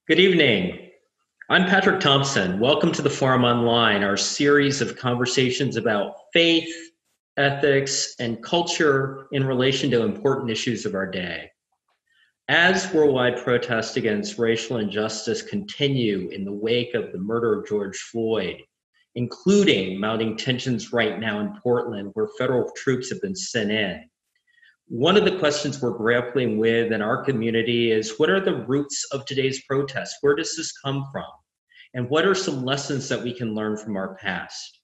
Good evening. I'm Patrick Thompson. Welcome to the Forum Online, our series of conversations about faith, ethics, and culture in relation to important issues of our day. As worldwide protests against racial injustice continue in the wake of the murder of George Floyd, including mounting tensions right now in Portland, where federal troops have been sent in, one of the questions we're grappling with in our community is, what are the roots of today's protests? Where does this come from? And what are some lessons that we can learn from our past?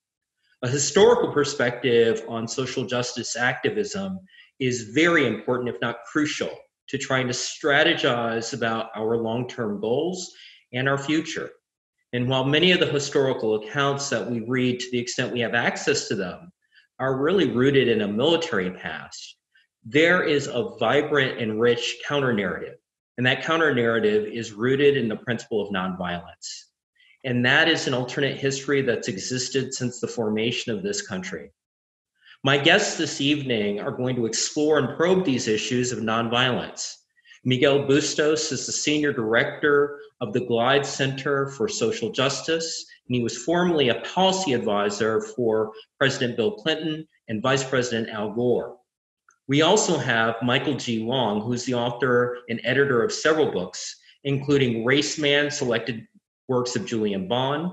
A historical perspective on social justice activism is very important, if not crucial, to trying to strategize about our long-term goals and our future. And while many of the historical accounts that we read, to the extent we have access to them, are really rooted in a military past, there is a vibrant and rich counter-narrative. And that counter-narrative is rooted in the principle of nonviolence. And that is an alternate history that's existed since the formation of this country. My guests this evening are going to explore and probe these issues of nonviolence. Miguel Bustos is the Senior Director of the Glide Center for Social Justice, and he was formerly a policy advisor for President Bill Clinton and Vice President Al Gore. We also have Michael G. Long, who's the author and editor of several books, including Race Man, selected works of Julian Bond,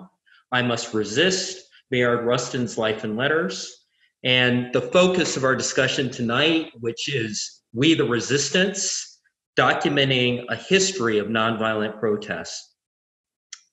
I Must Resist, Bayard Rustin's Life and Letters, and the focus of our discussion tonight, which is We the Resistance, documenting a history of nonviolent protests.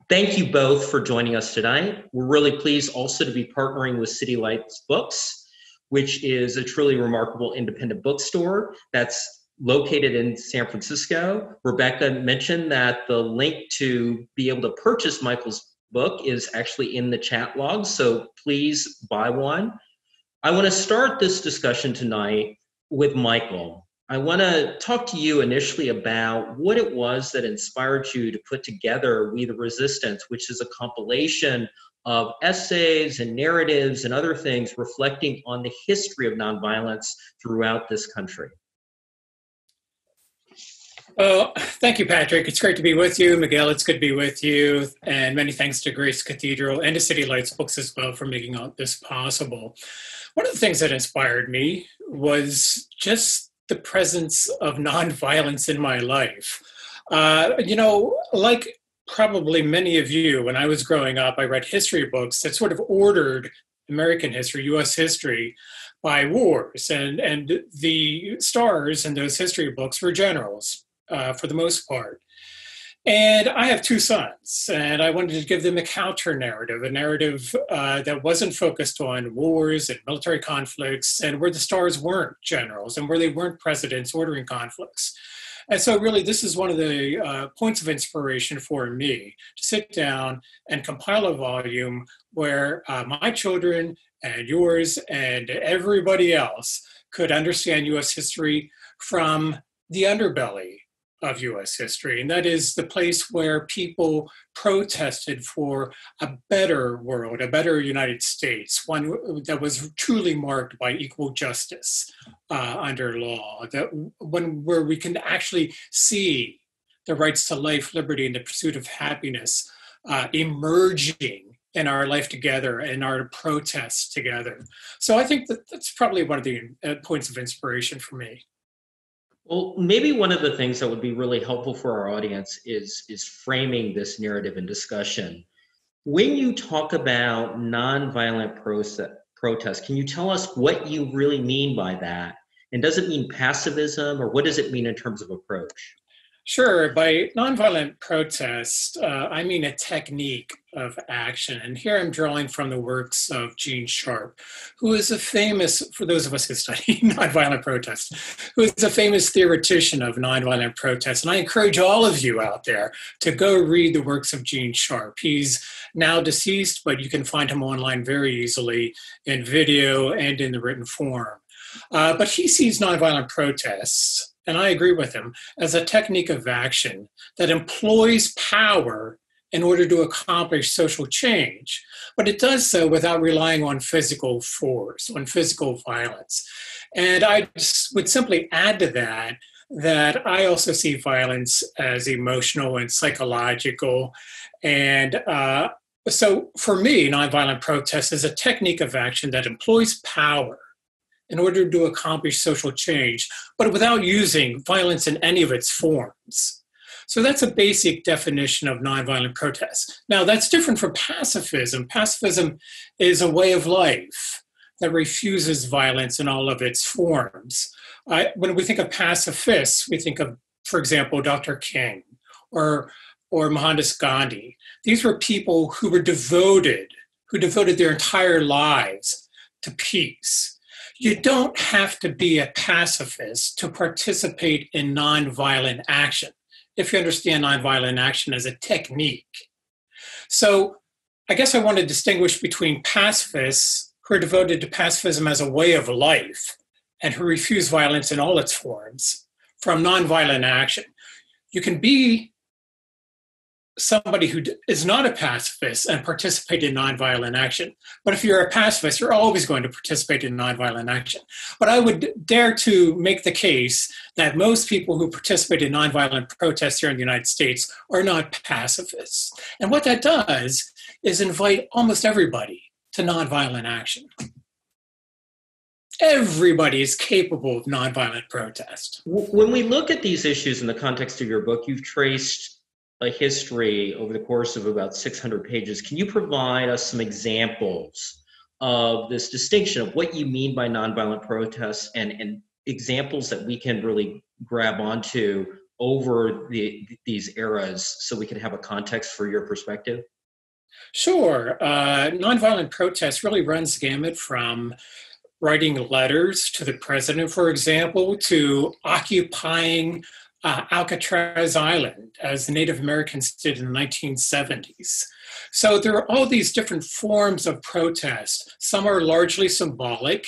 Thank you both for joining us tonight. We're really pleased also to be partnering with City Lights Books, which is a truly remarkable independent bookstore that's located in San Francisco. Rebecca mentioned that the link to be able to purchase Michael's book is actually in the chat log, so please buy one. I want to start this discussion tonight with Michael. I want to talk to you initially about what it was that inspired you to put together We the Resistance, which is a compilation of essays and narratives and other things reflecting on the history of nonviolence throughout this country. Well, thank you, Patrick. It's great to be with you. Miguel, it's good to be with you. And many thanks to Grace Cathedral and to City Lights Books as well for making all this possible. One of the things that inspired me was just the presence of nonviolence in my life. Like probably many of you, when I was growing up, I read history books that sort of ordered American history, U.S. history, by wars. And the stars in those history books were generals, for the most part. And I have two sons, and I wanted to give them a counter narrative, a narrative that wasn't focused on wars and military conflicts, and where the stars weren't generals, and where they weren't presidents ordering conflicts. And so really, this is one of the points of inspiration for me, to sit down and compile a volume where my children and yours and everybody else could understand U.S. history from the underbelly of U.S. history. And that is the place where people protested for a better world, a better United States, one that was truly marked by equal justice under law, where we can actually see the rights to life, liberty, and the pursuit of happiness emerging in our life together and our protests together. So I think that's probably one of the points of inspiration for me. Well, maybe one of the things that would be really helpful for our audience is framing this narrative and discussion. When you talk about nonviolent protest, can you tell us what you really mean by that? And does it mean pacifism, or what does it mean in terms of approach? Sure. By nonviolent protest, I mean a technique of action. And here I'm drawing from the works of Gene Sharp, who is a famous, for those of us who study nonviolent protest, who is a famous theoretician of nonviolent protest. And I encourage all of you out there to go read the works of Gene Sharp. He's now deceased, but you can find him online very easily in video and in the written form. But he sees nonviolent protests, and I agree with him, as a technique of action that employs power in order to accomplish social change, but it does so without relying on physical force, on physical violence. And I would simply add to that that I also see violence as emotional and psychological. And so for me, nonviolent protest is a technique of action that employs power in order to accomplish social change, but without using violence in any of its forms. So that's a basic definition of nonviolent protest. Now, that's different from pacifism. Pacifism is a way of life that refuses violence in all of its forms. When we think of pacifists, we think of, for example, Dr. King or Mohandas Gandhi. These were people who devoted their entire lives to peace. You don't have to be a pacifist to participate in nonviolent action, if you understand nonviolent action as a technique. So I guess I want to distinguish between pacifists who are devoted to pacifism as a way of life and who refuse violence in all its forms from nonviolent action. You can be somebody who is not a pacifist and participate in nonviolent action. But if you're a pacifist, you're always going to participate in nonviolent action. But I would dare to make the case that most people who participate in nonviolent protests here in the United States are not pacifists. And what that does is invite almost everybody to nonviolent action. Everybody is capable of nonviolent protest. When we look at these issues in the context of your book, you've traced a history over the course of about 600 pages. Can you provide us some examples of this distinction of what you mean by nonviolent protests and examples that we can really grab onto over these eras so we can have a context for your perspective? Sure. Nonviolent protest really runs the gamut from writing letters to the president, for example, to occupying Alcatraz Island, as the Native Americans did in the 1970s. So there are all these different forms of protest. Some are largely symbolic,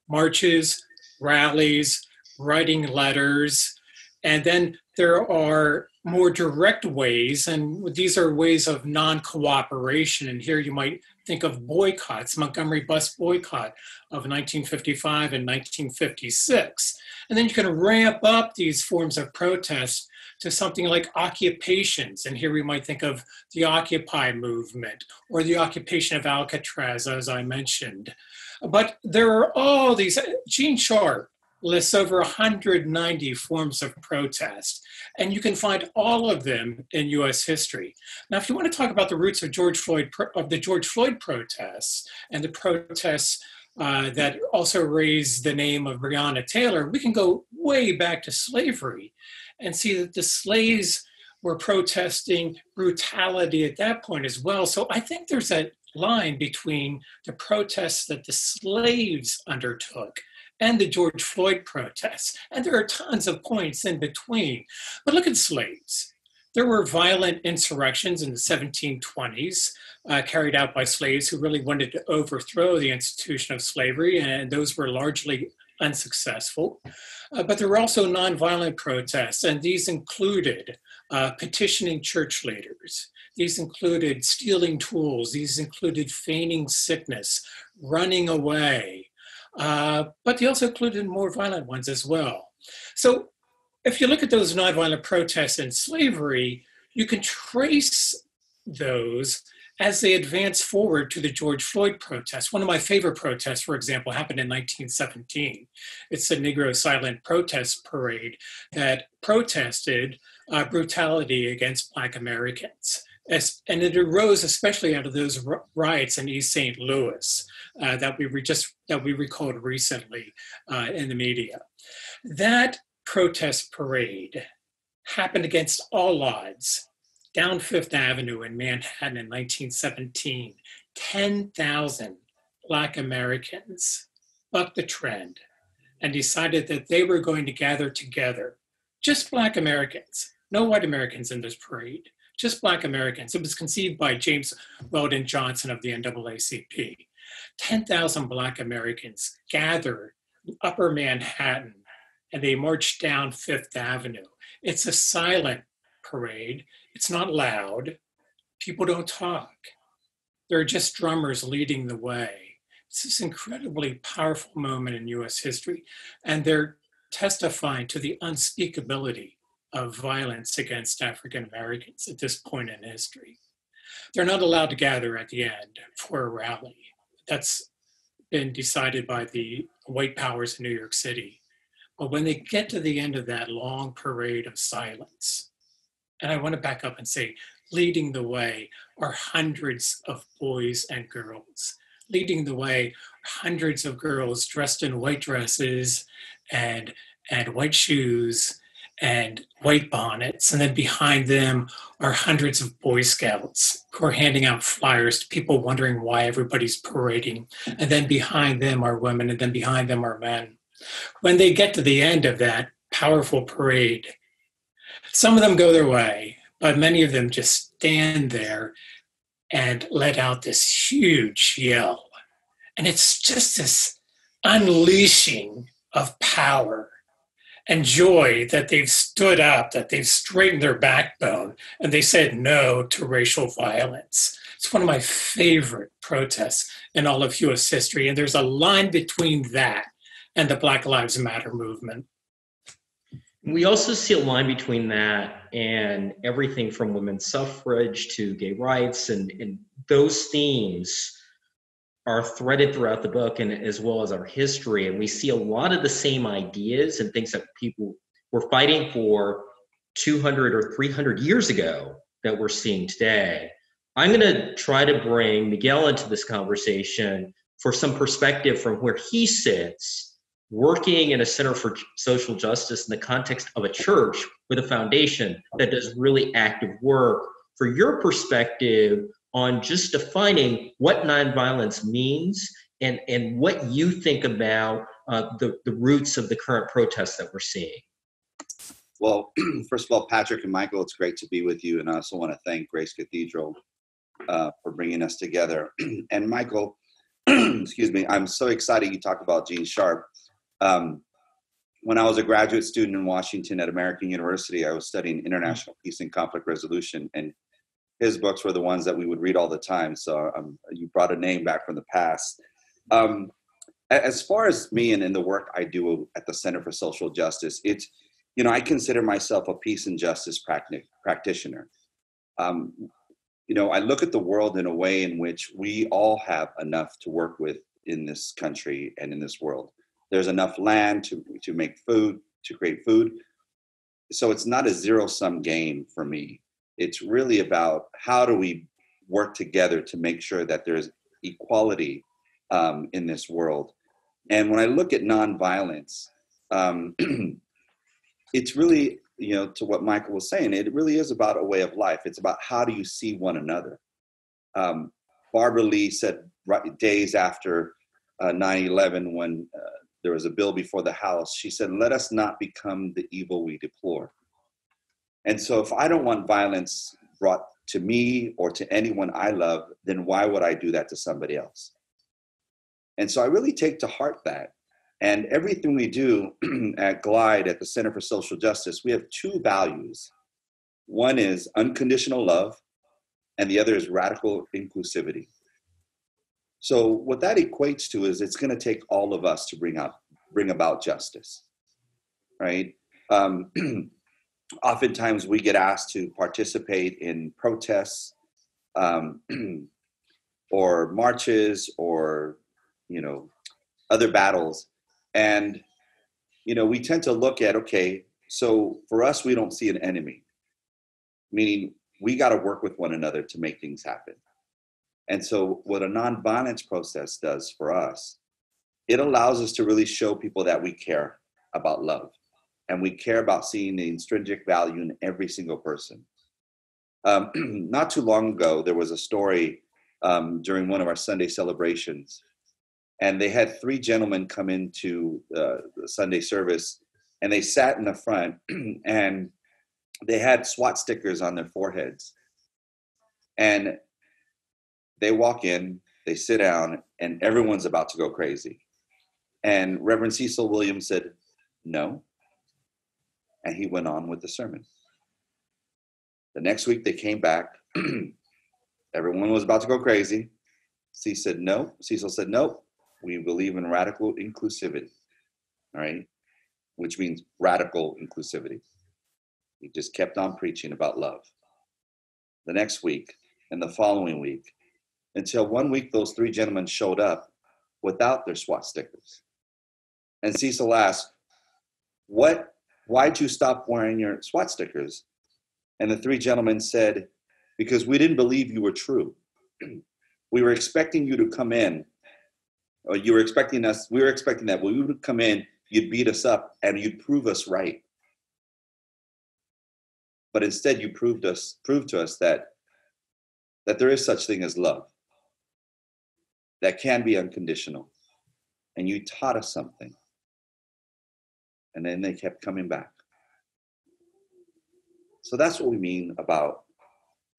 marches, rallies, writing letters, and then there are more direct ways, and these are ways of non-cooperation. And here you might think of boycotts, Montgomery bus boycott of 1955 and 1956. And then you can ramp up these forms of protest to something like occupations. And here we might think of the Occupy movement or the occupation of Alcatraz, as I mentioned. But there are all these, Gene Sharp lists over 190 forms of protest, and you can find all of them in US history. Now, if you want to talk about the roots of the George Floyd protests and the protests that also raised the name of Breonna Taylor, we can go way back to slavery and see that the slaves were protesting brutality at that point as well. So I think there's a line between the protests that the slaves undertook and the George Floyd protests. And there are tons of points in between. But look at slaves. There were violent insurrections in the 1720s carried out by slaves who really wanted to overthrow the institution of slavery, and those were largely unsuccessful. But there were also nonviolent protests, and these included petitioning church leaders. These included stealing tools. These included feigning sickness, running away. But they also included more violent ones as well. So if you look at those nonviolent protests in slavery, you can trace those as they advance forward to the George Floyd protests. One of my favorite protests, for example, happened in 1917. It's the Negro Silent Protest Parade that protested brutality against Black Americans. And it arose especially out of those riots in East St. Louis that we recalled recently in the media. That protest parade happened against all odds down Fifth Avenue in Manhattan in 1917. 10,000 Black Americans bucked the trend and decided that they were going to gather together. Just Black Americans, no white Americans in this parade. Just Black Americans. It was conceived by James Weldon Johnson of the NAACP. 10,000 Black Americans gathered in Upper Manhattan, and they marched down Fifth Avenue. It's a silent parade. It's not loud. People don't talk. There are just drummers leading the way. It's this incredibly powerful moment in US history. And they're testifying to the unspeakability of violence against African Americans at this point in history. They're not allowed to gather at the end for a rally. That's been decided by the white powers in New York City. But when they get to the end of that long parade of silence, and I want to back up and say, leading the way are hundreds of boys and girls. Leading the way, hundreds of girls dressed in white dresses and white shoes and white bonnets. And then behind them are hundreds of Boy Scouts who are handing out flyers to people wondering why everybody's parading. And then behind them are women, and then behind them are men. When they get to the end of that powerful parade, some of them go their way, but many of them just stand there and let out this huge yell. And it's just this unleashing of power and joy that they've stood up, that they've straightened their backbone, and they said no to racial violence. It's one of my favorite protests in all of US history. And there's a line between that and the Black Lives Matter movement. We also see a line between that and everything from women's suffrage to gay rights, and those themes are threaded throughout the book, and as well as our history. And we see a lot of the same ideas and things that people were fighting for 200 or 300 years ago that we're seeing today. I'm going to try to bring Miguel into this conversation for some perspective from where he sits, working in a center for social justice in the context of a church with a foundation that does really active work. For your perspective on just defining what nonviolence means and what you think about the roots of the current protests that we're seeing. Well, first of all, Patrick and Michael, it's great to be with you. And I also want to thank Grace Cathedral for bringing us together. And Michael, excuse me, I'm so excited you talked about Gene Sharp. When I was a graduate student in Washington at American University, I was studying international peace and conflict resolution, and his books were the ones that we would read all the time. So you brought a name back from the past. As far as me and the work I do at the Center for Social Justice, it's, I consider myself a peace and justice practitioner. I look at the world in a way in which we all have enough to work with in this country and in this world. There's enough land to make food, to create food. So it's not a zero-sum game for me. It's really about how do we work together to make sure that there's equality in this world. And when I look at nonviolence, it's really, to what Michael was saying, it really is about a way of life. It's about how do you see one another. Barbara Lee said days after 9/11, when there was a bill before the House, she said, "Let us not become the evil we deplore." And so if I don't want violence brought to me or to anyone I love, then why would I do that to somebody else? And so I really take to heart that. And everything we do at Glide, at the Center for Social Justice, we have two values. One is unconditional love, and the other is radical inclusivity. So what that equates to is it's going to take all of us to bring about justice, right? Oftentimes we get asked to participate in protests or marches or, other battles. And, we tend to look at, okay, so for us, we don't see an enemy, meaning we got to work with one another to make things happen. And so what a nonviolence process does for us, it allows us to really show people that we care about love. And we care about seeing the intrinsic value in every single person. Not too long ago, there was a story during one of our Sunday celebrations. And they had three gentlemen come into the Sunday service, and they sat in the front, and they had SWAT stickers on their foreheads. And they walk in, they sit down, and everyone's about to go crazy. And Reverend Cecil Williams said, "No." And he went on with the sermon. The next week they came back. Everyone was about to go crazy. Cecil said, "No. We believe in radical inclusivity." All right. which means radical inclusivity. He just kept on preaching about love. The next week and the following week, until one week those three gentlemen showed up without their SWAT stickers. And Cecil asked, why'd you stop wearing your SWAT stickers? And the three gentlemen said, because we didn't believe you were true. We were expecting you to come in, or you were expecting us, we were expecting that when we would come in, you'd beat us up and you'd prove us right. But instead you proved to us that there is such thing as love that can be unconditional. And you taught us something. And then they kept coming back. So that's what we mean about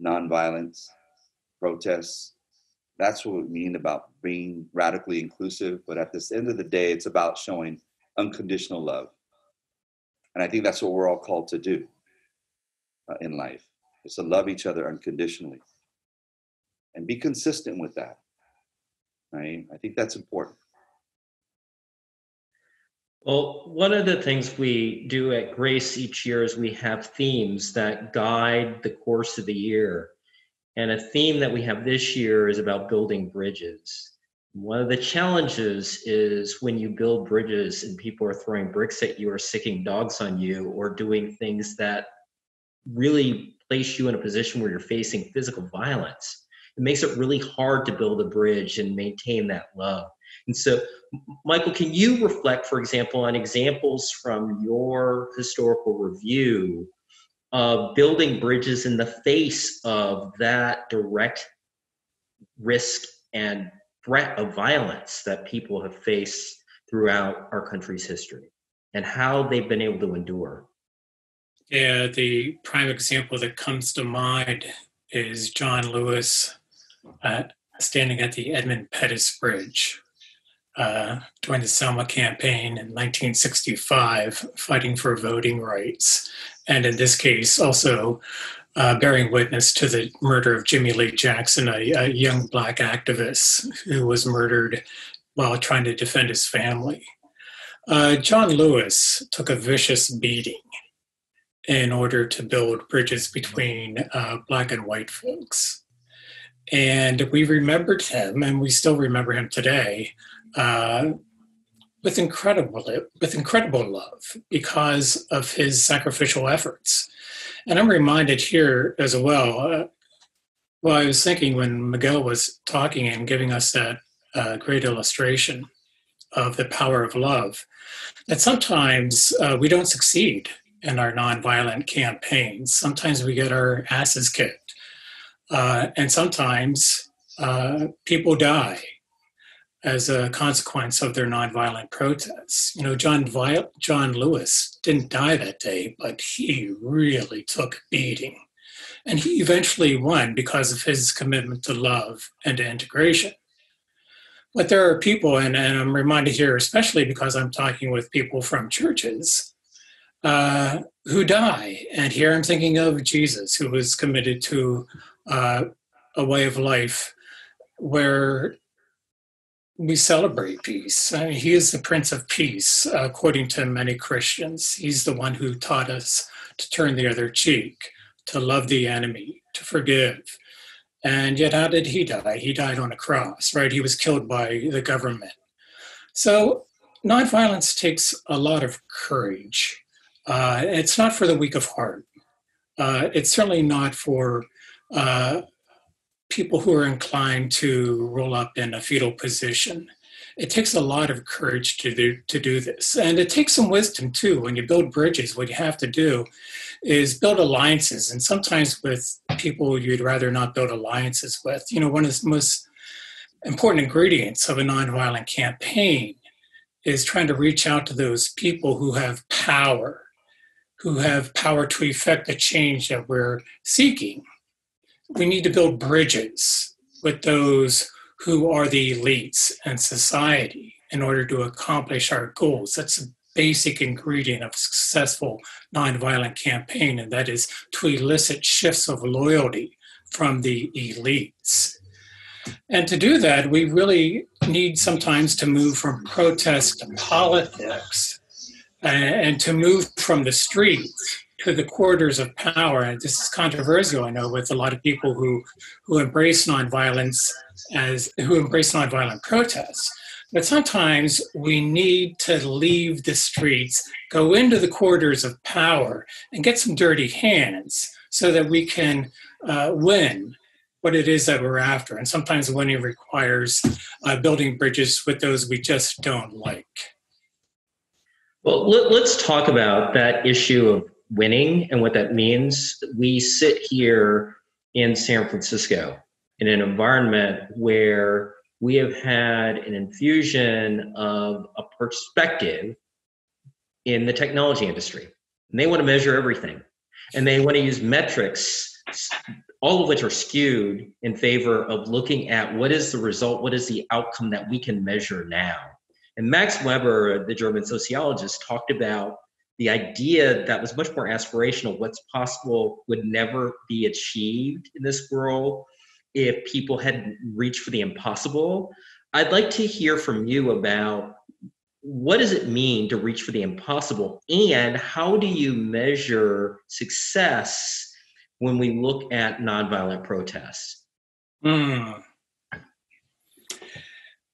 nonviolence, protests. That's what we mean about being radically inclusive. But at this end of the day, it's about showing unconditional love. And I think that's what we're all called to do in life, is to love each other unconditionally and be consistent with that. Right? I think that's important. Well, one of the things we do at Grace each year is we have themes that guide the course of the year. And a theme that we have this year is about building bridges. One of the challenges is when you build bridges and people are throwing bricks at you or sicking dogs on you or doing things that really place you in a position where you're facing physical violence. It makes it really hard to build a bridge and maintain that love. And so, Michael, can you reflect, for example, on examples from your historical review of building bridges in the face of that direct risk and threat of violence that people have faced throughout our country's history and how they've been able to endure? Yeah, the prime example that comes to mind is John Lewis standing at the Edmund Pettus Bridge during the Selma campaign in 1965, fighting for voting rights. And in this case, also bearing witness to the murder of Jimmy Lee Jackson, a young Black activist who was murdered while trying to defend his family. John Lewis took a vicious beating in order to build bridges between Black and white folks. And we remembered him, and we still remember him today, with incredible love because of his sacrificial efforts. And I'm reminded here as well, I was thinking when Miguel was talking and giving us that great illustration of the power of love, that sometimes we don't succeed in our nonviolent campaigns. Sometimes we get our asses kicked. And sometimes people die as a consequence of their nonviolent protests. You know, John Lewis didn't die that day, but he really took a beating. And he eventually won because of his commitment to love and to integration. But there are people, and I'm reminded here, especially because I'm talking with people from churches, who die. And here I'm thinking of Jesus, who was committed to a way of life where we celebrate peace. I mean, he is the Prince of Peace, according to many Christians. He's the one who taught us to turn the other cheek, to love the enemy, to forgive. And yet, how did he die? He died on a cross, right? He was killed by the government. So nonviolence takes a lot of courage. It's not for the weak of heart. It's certainly not for people who are inclined to roll up in a fetal position. It takes a lot of courage to do this. And it takes some wisdom too. When you build bridges, what you have to do is build alliances. And sometimes with people you'd rather not build alliances with. You know, one of the most important ingredients of a nonviolent campaign is trying to reach out to those people who have power to effect the change that we're seeking. We need to build bridges with those who are the elites in society in order to accomplish our goals. That's a basic ingredient of a successful nonviolent campaign, and that is to elicit shifts of loyalty from the elites. And to do that, we really need sometimes to move from protest to politics. and to move from the streets to the corridors of power. And this is controversial, I know, with a lot of people who embrace nonviolence who embrace nonviolent protests. But sometimes we need to leave the streets, go into the corridors of power, and get some dirty hands so that we can win what it is that we're after. And sometimes winning requires building bridges with those we just don't like. Well, let's talk about that issue of winning and what that means. We sit here in San Francisco in an environment where we have had an infusion of a perspective in the technology industry. And they want to measure everything. And they want to use metrics, all of which are skewed in favor of looking at what is the result, what is the outcome that we can measure now. And Max Weber, the German sociologist, talked about the idea that was much more aspirational. What's possible would never be achieved in this world if people had reached for the impossible. I'd like to hear from you about what does it mean to reach for the impossible, and how do you measure success when we look at nonviolent protests?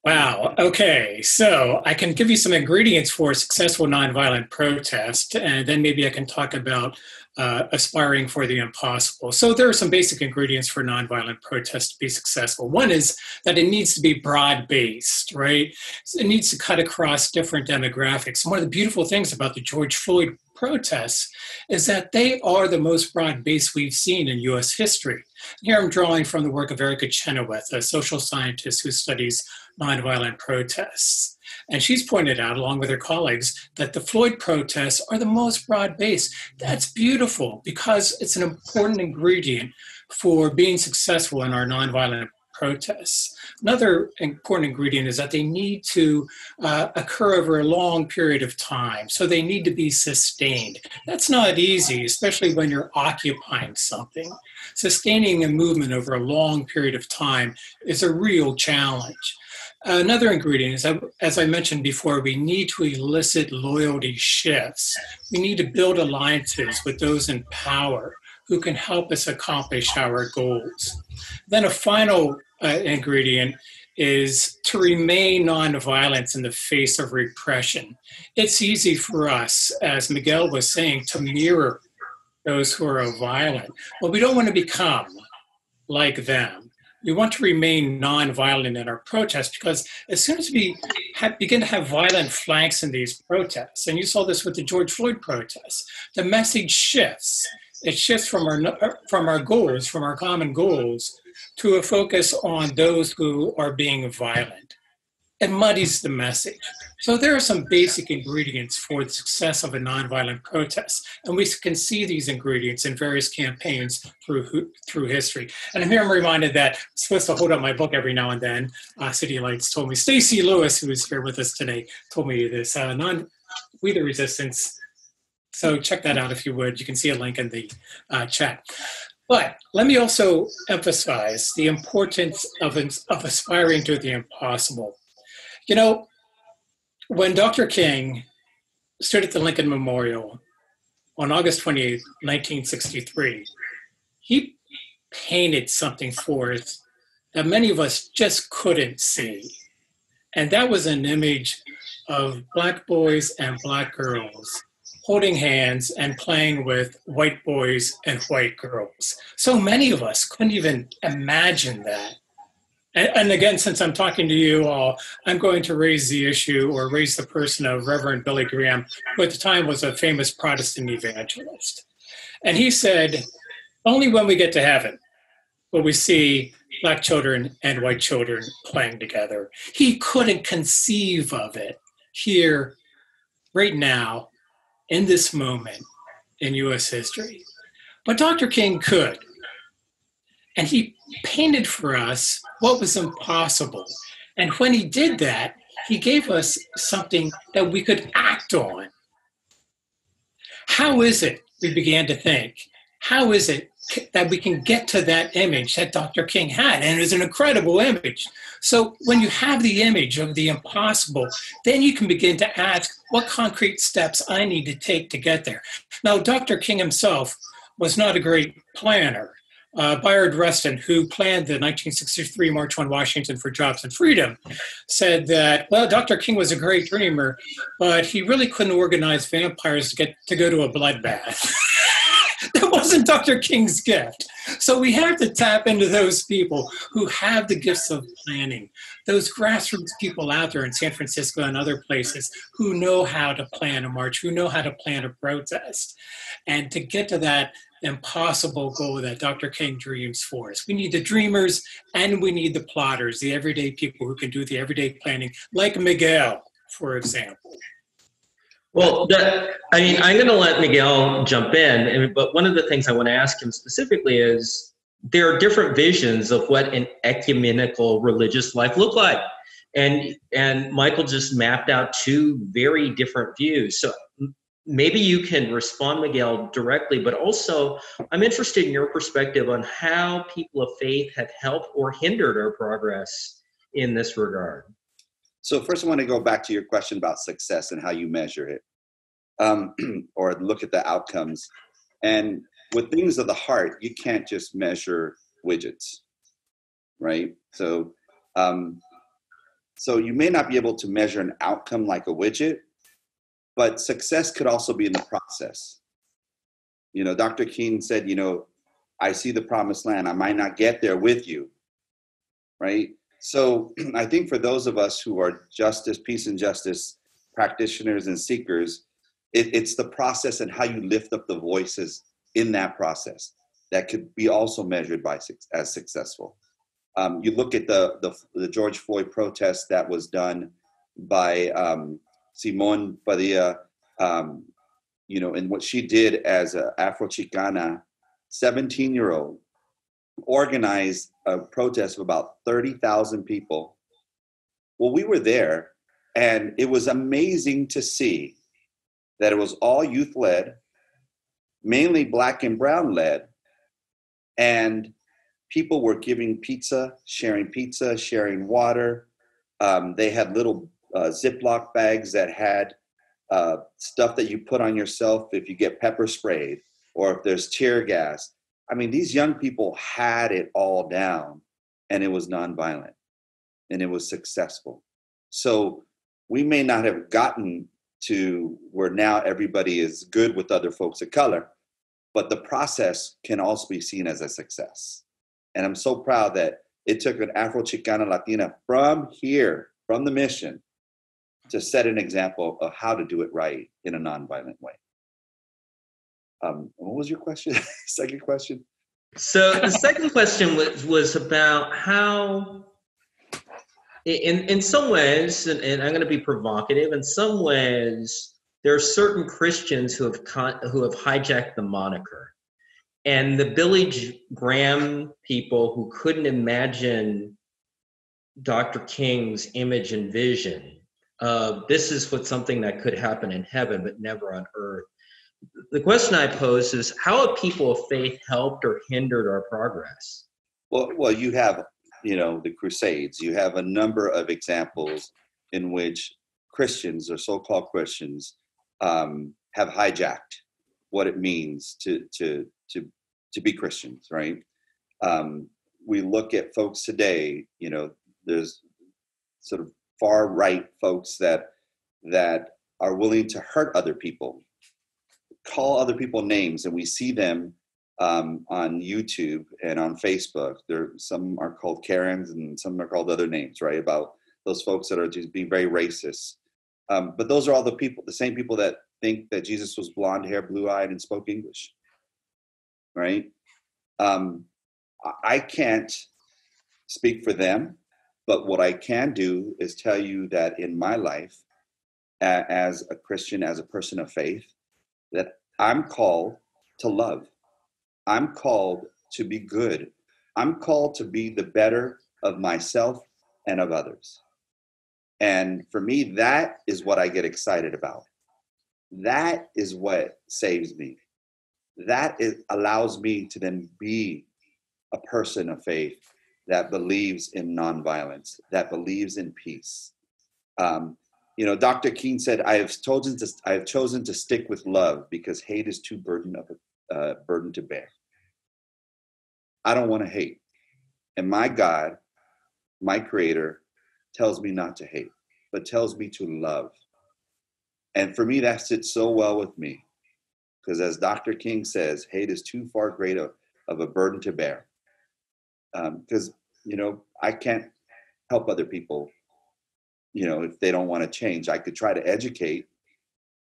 Wow. Okay. So I can give you some ingredients for a successful nonviolent protest, and then maybe I can talk about aspiring for the impossible. So there are some basic ingredients for nonviolent protest to be successful. One is that it needs to be broad-based, right? It needs to cut across different demographics. And one of the beautiful things about the George Floyd protests is that they are the most broad-based we've seen in U.S. history. Here I'm drawing from the work of Erica Chenoweth, a social scientist who studies nonviolent protests. And she's pointed out, along with her colleagues, that the Floyd protests are the most broad-based. That's beautiful because it's an important ingredient for being successful in our nonviolent protests. Another important ingredient is that they need to occur over a long period of time. So they need to be sustained. That's not easy, especially when you're occupying something. Sustaining a movement over a long period of time is a real challenge. Another ingredient is, as I mentioned before, we need to elicit loyalty shifts. We need to build alliances with those in power who can help us accomplish our goals. Then a final ingredient is to remain nonviolent in the face of repression. It's easy for us, as Miguel was saying, to mirror those who are violent, but we don't want to become like them. We want to remain nonviolent in our protests because as soon as we begin to have violent flanks in these protests, and you saw this with the George Floyd protests, the message shifts. It shifts from our goals, from our common goals, to a focus on those who are being violent. It muddies the message. So there are some basic ingredients for the success of a nonviolent protest, and we can see these ingredients in various campaigns through history. And I'm reminded that I'm supposed to hold up my book every now and then. City Lights told me, Stacy Lewis, who is here with us today, told me this, We the Resistance. So check that out if you would. You can see a link in the chat. But let me also emphasize the importance of aspiring to the impossible. You know, when Dr. King stood at the Lincoln Memorial on August 28, 1963, he painted something for us that many of us just couldn't see. And that was an image of Black boys and Black girls holding hands and playing with white boys and white girls. So many of us couldn't even imagine that. And again, since I'm talking to you all, I'm going to raise the issue or raise the person of Reverend Billy Graham, who at the time was a famous Protestant evangelist. And he said, only when we get to heaven will we see Black children and white children playing together. He couldn't conceive of it here, right now, in this moment in US history. But Dr. King could. And he painted for us what was impossible. And when he did that, he gave us something that we could act on. How is it, we began to think, how is it that we can get to that image that Dr. King had, and it was an incredible image. So when you have the image of the impossible, then you can begin to ask what concrete steps I need to take to get there. Now, Dr. King himself was not a great planner. Bayard Rustin, who planned the 1963 March on Washington for Jobs and Freedom, said that, well, Dr. King was a great dreamer, but he really couldn't organize vampires to go to a bloodbath. That wasn't Dr. King's gift. So we have to tap into those people who have the gifts of planning, those grassroots people out there in San Francisco and other places who know how to plan a march, who know how to plan a protest. And to get to that impossible goal that Dr. King dreams for us, we need the dreamers and we need the plotters, the everyday people who can do the everyday planning, like Miguel, for example. Well, I'm going to let Miguel jump in, but one of the things I want to ask him specifically is there are different visions of what an ecumenical religious life look like. And Michael just mapped out two very different views. So maybe you can respond, Miguel, directly, but also I'm interested in your perspective on how people of faith have helped or hindered our progress in this regard. So first I want to go back to your question about success and how you measure it, or look at the outcomes. And with things of the heart, you can't just measure widgets, right? So you may not be able to measure an outcome like a widget, but success could also be in the process. You know, Dr. King said, you know, I see the promised land. I might not get there with you, right? So I think for those of us who are justice, peace and justice practitioners and seekers, it's the process and how you lift up the voices in that process that could be also measured as successful. You look at the George Floyd protest that was done by Simone Padilla, you know, and what she did as an Afro-Chicana 17-year-old, organized a protest of about 30,000 people. Well, we were there, and it was amazing to see that it was all youth-led, mainly Black and Brown-led, and people were giving pizza, sharing water. They had little Ziploc bags that had stuff that you put on yourself if you get pepper sprayed or if there's tear gas. I mean, these young people had it all down, and it was nonviolent, and it was successful. So we may not have gotten to where now everybody is good with other folks of color, but the process can also be seen as a success. And I'm so proud that it took an Afro-Chicana Latina from here, from the mission, to set an example of how to do it right in a nonviolent way. What was your question? Second question? So the second question was about how, in some ways, and I'm going to be provocative, in some ways, there are certain Christians who have hijacked the moniker. And the Billy Graham people who couldn't imagine Dr. King's image and vision, this is something that could happen in heaven, but never on earth. The question I pose is, how have people of faith helped or hindered our progress? Well, you have, you know, the Crusades. You have a number of examples in which Christians or so-called Christians have hijacked what it means to be Christians, right? We look at folks today, you know, there's sort of far right folks that are willing to hurt other people, call other people names, and we see them on YouTube and on Facebook. Some are called Karens and some are called other names, right? About those folks that are just being very racist. But those are all the same people that think that Jesus was blonde hair, blue-eyed, and spoke English, right? I can't speak for them, but what I can do is tell you that in my life, as a Christian, as a person of faith, that I'm called to love. I'm called to be good. I'm called to be the better of myself and of others. And for me, that is what I get excited about. That is what saves me. allows me to then be a person of faith that believes in nonviolence, that believes in peace. Dr. King said, I have chosen to stick with love because hate is too burden to bear. I don't want to hate. And my God, my creator, tells me not to hate, but tells me to love. And for me, that sits so well with me. Because as Dr. King says, hate is too far great of a burden to bear. Because, I can't help other people, if they don't want to change. I could try to educate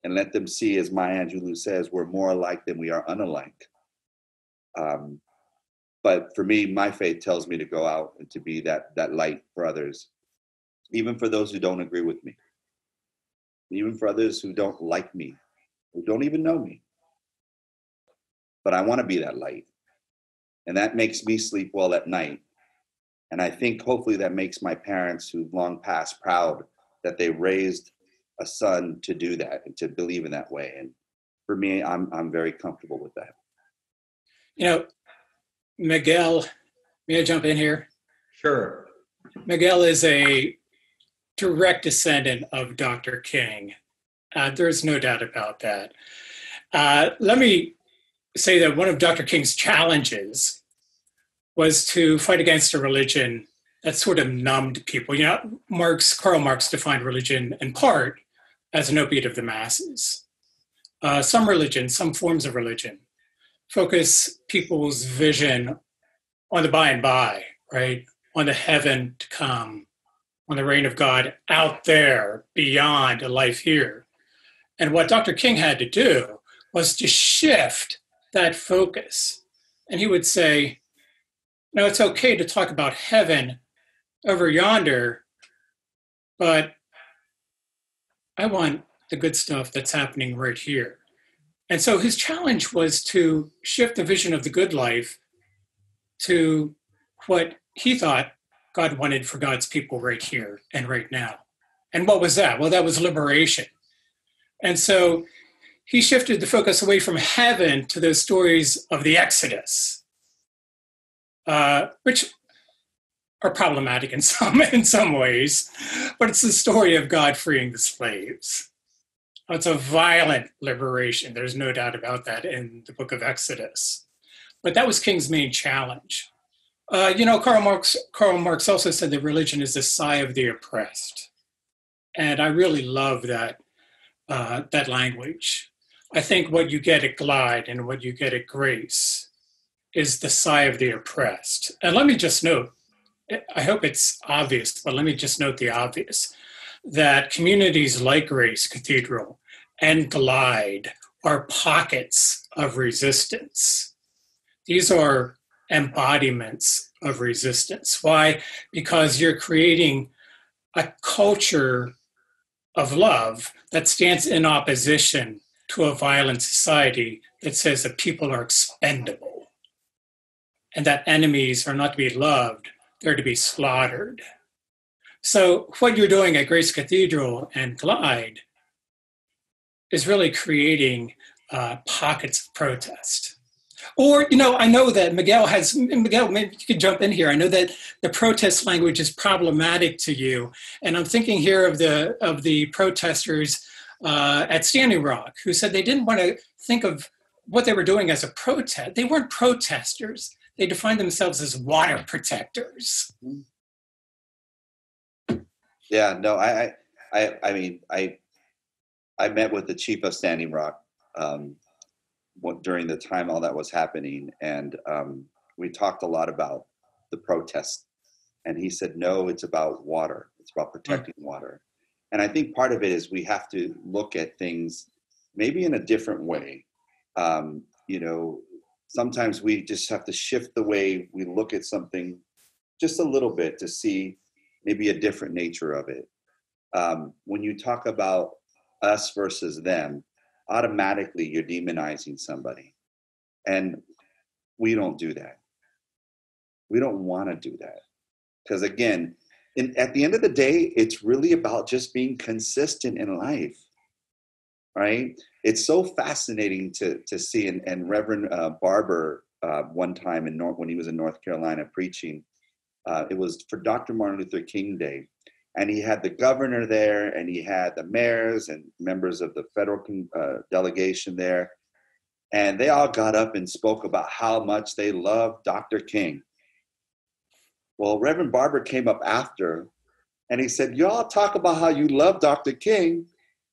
and let them see, as Maya Angelou says, we're more alike than we are unalike. But for me, my faith tells me to go out and to be that light for others, even for those who don't agree with me, even for others who don't like me, who don't even know me. But I want to be that light. And that makes me sleep well at night. And I think hopefully that makes my parents who've long passed proud that they raised a son to do that and to believe in that way. And for me, I'm very comfortable with that. Miguel, may I jump in here? Sure. Miguel is a direct descendant of Dr. King. There's no doubt about that. Let me say that one of Dr. King's challenges was to fight against a religion that sort of numbed people. Karl Marx defined religion in part as an opiate of the masses. Some religions, some forms of religion, focus people's vision on the by and by, right? On the heaven to come, on the reign of God out there beyond a life here. And what Dr. King had to do was to shift that focus. And he would say, it's okay to talk about heaven over yonder, but I want the good stuff that's happening right here. And so his challenge was to shift the vision of the good life to what he thought God wanted for God's people right here and right now. And what was that? Well, that was liberation. And so he shifted the focus away from heaven to those stories of the Exodus, which are problematic in some ways, but it's the story of God freeing the slaves. It's a violent liberation. There's no doubt about that in the book of Exodus. But that was King's main challenge. Karl Marx also said that religion is the sigh of the oppressed. And I really love that language. I think what you get at Glide and what you get at Grace is the sigh of the oppressed. And let me just note, I hope it's obvious, but let me just note the obvious, that communities like Grace, Cathedral, and Glide are pockets of resistance. These are embodiments of resistance. Why? Because you're creating a culture of love that stands in opposition to a violent society that says that people are expendable and that enemies are not to be loved, they're to be slaughtered. So what you're doing at Grace Cathedral and Glide is really creating pockets of protest. Or, I know that Miguel, maybe you could jump in here. I know that the protest language is problematic to you. And I'm thinking here of the protesters at Standing Rock who said they didn't want to think of what they were doing as a protest. They weren't protesters. They defined themselves as water protectors. Yeah, no, I mean, I met with the chief of Standing Rock during the time all that was happening, and we talked a lot about the protests. And he said, no, it's about water. It's about protecting water. And I think part of it is we have to look at things maybe in a different way. Sometimes we just have to shift the way we look at something just a little bit to see maybe a different nature of it. When you talk about us versus them, automatically you're demonizing somebody. And we don't do that. We don't want to do that. Because again, at the end of the day, it's really about just being consistent in life. right? It's so fascinating to see. And Reverend Barber, one time when he was in North Carolina preaching, it was for Dr. Martin Luther King Day. And he had the governor there, and he had the mayors and members of the federal delegation there. And they all got up and spoke about how much they loved Dr. King. Well, Reverend Barber came up after, and he said, y'all talk about how you love Dr. King,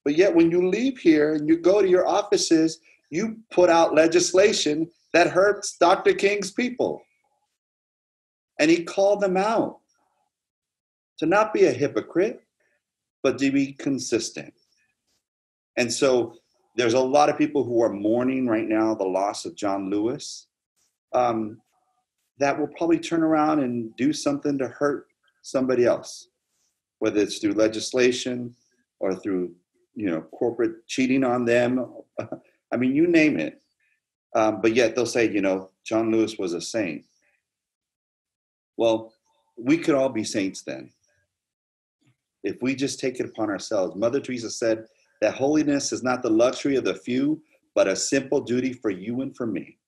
but yet when you leave here and you go to your offices, you put out legislation that hurts Dr. King's people. And he called them out to not be a hypocrite, but to be consistent. And so there's a lot of people who are mourning right now the loss of John Lewis, that will probably turn around and do something to hurt somebody else, whether it's through legislation or through, corporate cheating on them. I mean, you name it. But yet they'll say, John Lewis was a saint. Well, we could all be saints then, if we just take it upon ourselves. Mother Teresa said that holiness is not the luxury of the few, but a simple duty for you and for me.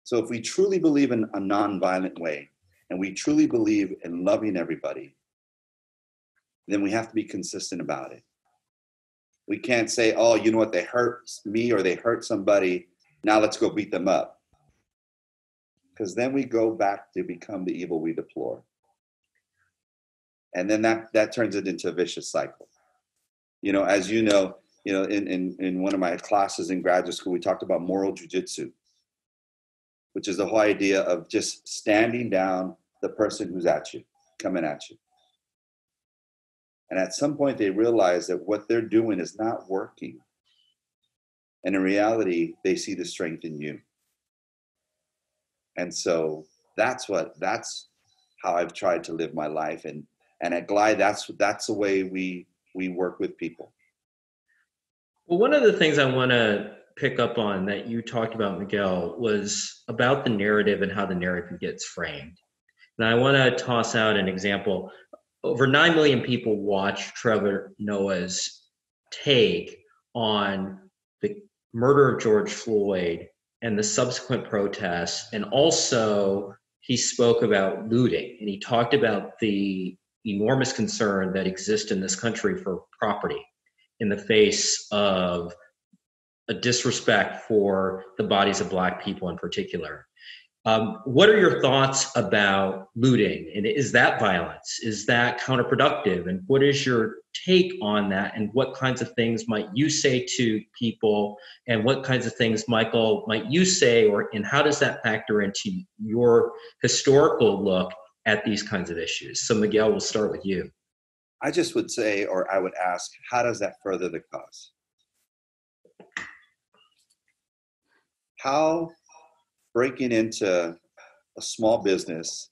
So if we truly believe in a nonviolent way, and we truly believe in loving everybody, then we have to be consistent about it. We can't say, oh, you know what, they hurt me or they hurt somebody, now let's go beat them up. Because then we go back to become the evil we deplore. And then that turns it into a vicious cycle. As in one of my classes in graduate school, we talked about moral jujitsu, which is the whole idea of just standing down the person who's coming at you. And at some point they realize that what they're doing is not working. And in reality, they see the strength in you. And so that's how I've tried to live my life. And at Glide, that's the way we work with people. Well, one of the things I want to pick up on that you talked about, Miguel, was about the narrative and how the narrative gets framed. And I want to toss out an example. Over 9 million people watched Trevor Noah's take on the murder of George Floyd and the subsequent protests. And also he spoke about looting, and he talked about the enormous concern that exists in this country for property in the face of a disrespect for the bodies of Black people in particular. What are your thoughts about looting? And is that violence? Is that counterproductive? And what is your take on that? And what kinds of things might you say to people? And what kinds of things, Michael, might you say? And how does that factor into your historical look at these kinds of issues? So Miguel, we'll start with you. I just would say, or I would ask, how does that further the cause? How breaking into a small business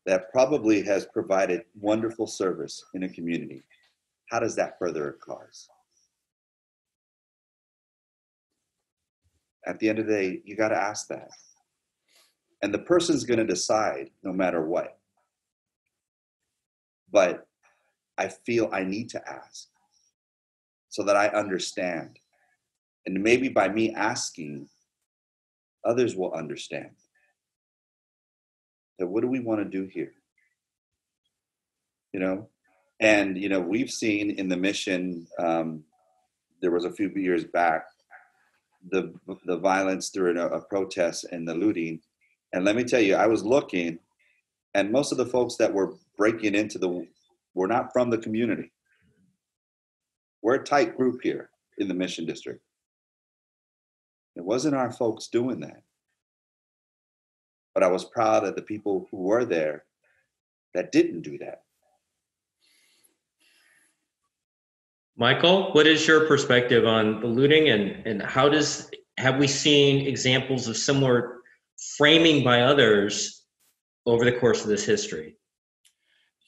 that probably has provided wonderful service in a community, how does that further a cause? At the end of the day, you got to ask that. And the person's going to decide no matter what. But I feel I need to ask so that I understand. And maybe by me asking, others will understand. That what do we want to do here? And we've seen in the mission, there was a few years back, the violence during a protest and the looting. And let me tell you, I was looking, and most of the folks that were breaking into were not from the community. We're a tight group here in the Mission District. It wasn't our folks doing that. But I was proud of the people who were there that didn't do that. Michael, what is your perspective on the looting, and have we seen examples of similar framing by others over the course of this history?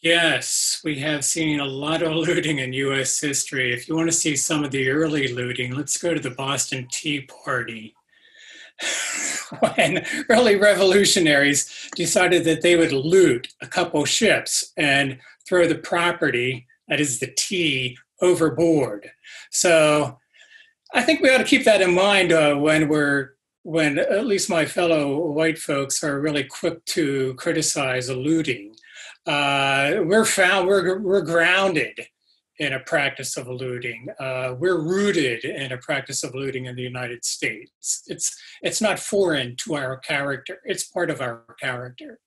Yes, we have seen a lot of looting in U.S. history. If you want to see some of the early looting, let's go to the Boston Tea Party. When early revolutionaries decided that they would loot a couple ships and throw the property, that is the tea, overboard. So I think we ought to keep that in mind when at least my fellow white folks are really quick to criticize looting. We're grounded in a practice of looting. We're rooted in a practice of looting in the United States. It's not foreign to our character. It's part of our character.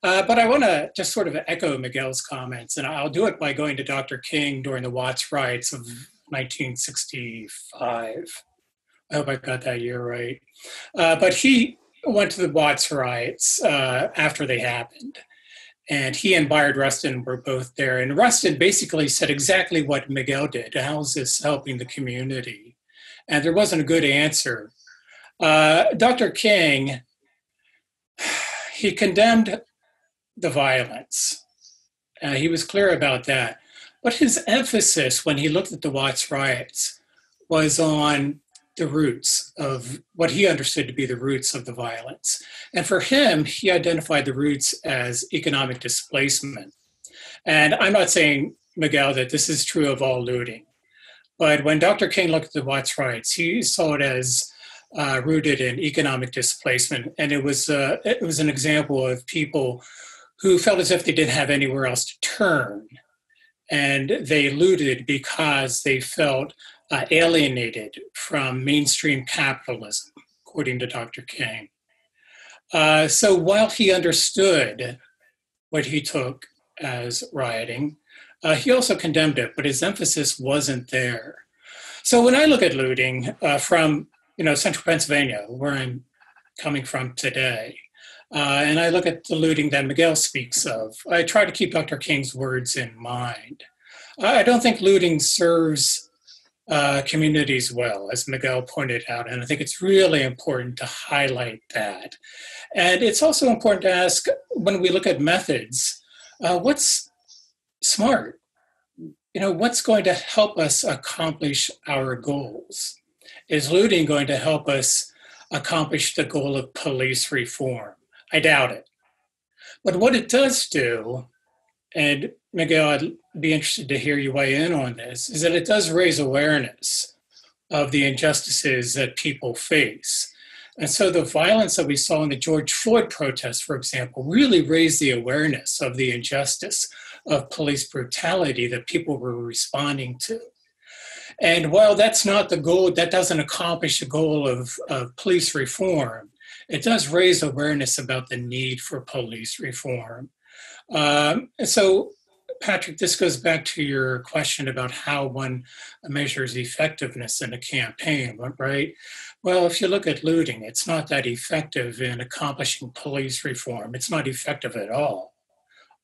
But I want to just sort of echo Miguel's comments, and I'll do it by going to Dr. King during the Watts riots of 1965. I hope I got that year right. But he went to the Watts riots after they happened. And he and Bayard Rustin were both there. And Rustin basically said exactly what Miguel did. How is this helping the community? And there wasn't a good answer. Dr. King, he condemned the violence. He was clear about that. But his emphasis when he looked at the Watts riots was on the roots of what he understood to be the roots of the violence. And for him, he identified the roots as economic displacement. And I'm not saying, Miguel, that this is true of all looting. But when Dr. King looked at the Watts riots, he saw it as rooted in economic displacement. And it was an example of people who felt as if they didn't have anywhere else to turn. And they looted because they felt alienated from mainstream capitalism, according to Dr. King. So while he understood what he took as rioting, he also condemned it, but his emphasis wasn't there. So when I look at looting from central Pennsylvania, where I'm coming from today, and I look at the looting that Miguel speaks of, I try to keep Dr. King's words in mind. I don't think looting serves communities well, as Miguel pointed out, and I think it's really important to highlight that. And it's also important to ask, when we look at methods, what's smart? What's going to help us accomplish our goals? Is looting going to help us accomplish the goal of police reform? I doubt it. But what it does do, and Miguel, I'd be interested to hear you weigh in on this, is that it does raise awareness of the injustices that people face. And so the violence that we saw in the George Floyd protests, for example, really raised the awareness of the injustice of police brutality that people were responding to. And while that's not the goal, that doesn't accomplish the goal of police reform, it does raise awareness about the need for police reform. So, Patrick, this goes back to your question about how one measures effectiveness in a campaign, right? Well, if you look at looting, it's not that effective in accomplishing police reform. It's not effective at all,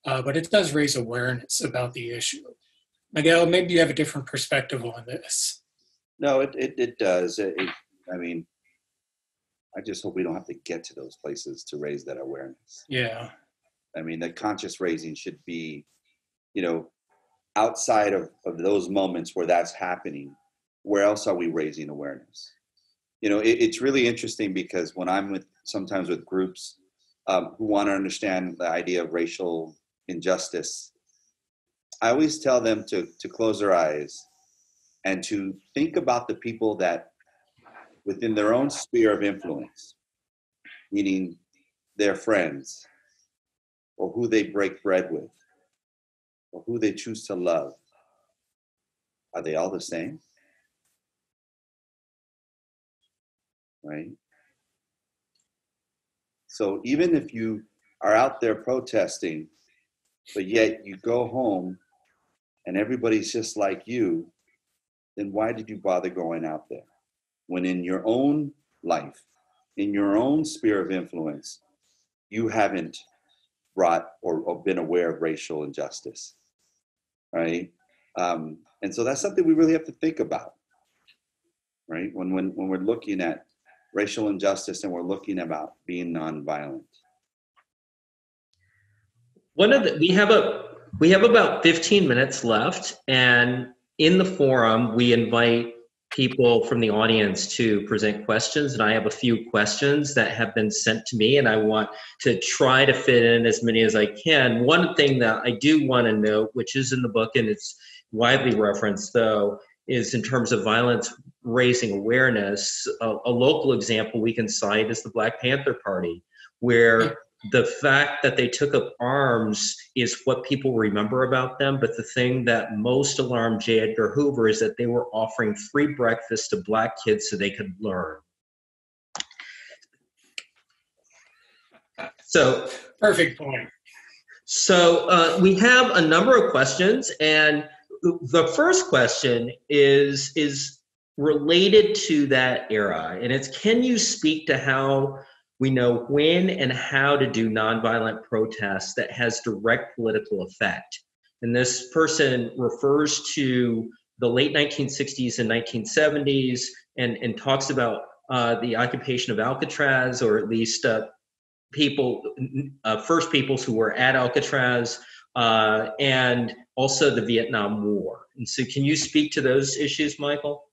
but it does raise awareness about the issue. Miguel, maybe you have a different perspective on this. No, it does. I just hope we don't have to get to those places to raise that awareness. Yeah. The conscious raising should be, outside of those moments where that's happening. Where else are we raising awareness? It's really interesting because when I'm sometimes with groups who want to understand the idea of racial injustice, I always tell them to close their eyes and to think about the people that within their own sphere of influence, meaning their friends, or who they break bread with, or who they choose to love. Are they all the same? Right? So even if you are out there protesting, but yet you go home and everybody's just like you, then why did you bother going out there? When in your own life, in your own sphere of influence, you haven't brought or been aware of racial injustice, right? And so that's something we really have to think about, right? When we're looking at racial injustice and we're looking about being nonviolent. We have about 15 minutes left, and in the forum we invite people from the audience to present questions, and I have a few questions that have been sent to me, and I want to try to fit in as many as I can. One thing that I do want to note, which is in the book and it's widely referenced, though, is in terms of violence raising awareness. A local example we can cite is the Black Panther Party, where the fact that they took up arms is what people remember about them. But the thing that most alarmed J. Edgar Hoover is that they were offering free breakfast to Black kids so they could learn. So, perfect point. So we have a number of questions, and the first question is related to that era, and it's, can you speak to how we know when and how to do nonviolent protests that has direct political effect? And this person refers to the late 1960s and 1970s and talks about the occupation of Alcatraz, or at least first peoples who were at Alcatraz, and also the Vietnam War. And so can you speak to those issues, Michael?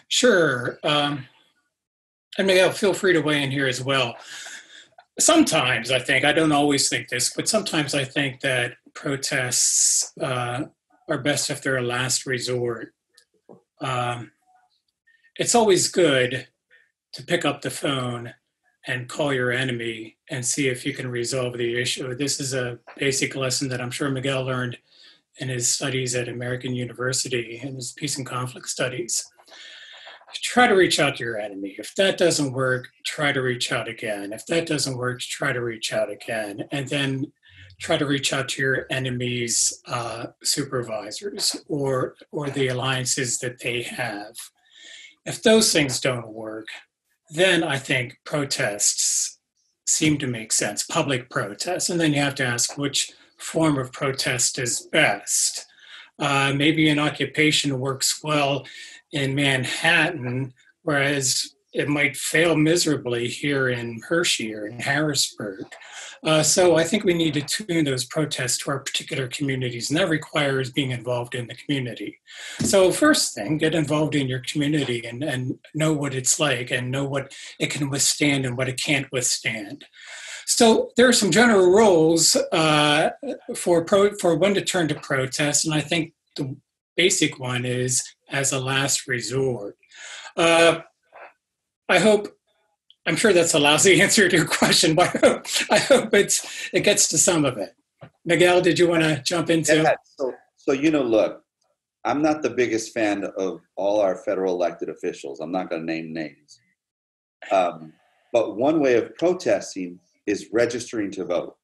Sure. And Miguel, feel free to weigh in here as well. Sometimes I think, I don't always think this, but sometimes I think that protests are best if they're a last resort. It's always good to pick up the phone and call your enemy and see if you can resolve the issue. This is a basic lesson that I'm sure Miguel learned in his studies at American University, in his peace and conflict studies. Try to reach out to your enemy. If that doesn't work, try to reach out again. If that doesn't work, try to reach out again. And then try to reach out to your enemy's supervisors or the alliances that they have. If those things don't work, then I think protests seem to make sense, public protests. And then you have to ask which form of protest is best. Maybe an occupation works well in Manhattan, whereas it might fail miserably here in Hershey or in Harrisburg. So I think we need to tune those protests to our particular communities, and that requires being involved in the community. So first thing, get involved in your community and know what it's like and know what it can withstand and what it can't withstand. So there are some general rules for when to turn to protest, and I think the basic one is as a last resort. I'm sure that's a lousy answer to your question, but I hope it gets to some of it. Miguel, did you want to jump into? Yeah, so look, I'm not the biggest fan of all our federal elected officials. I'm not going to name names. But one way of protesting is registering to vote.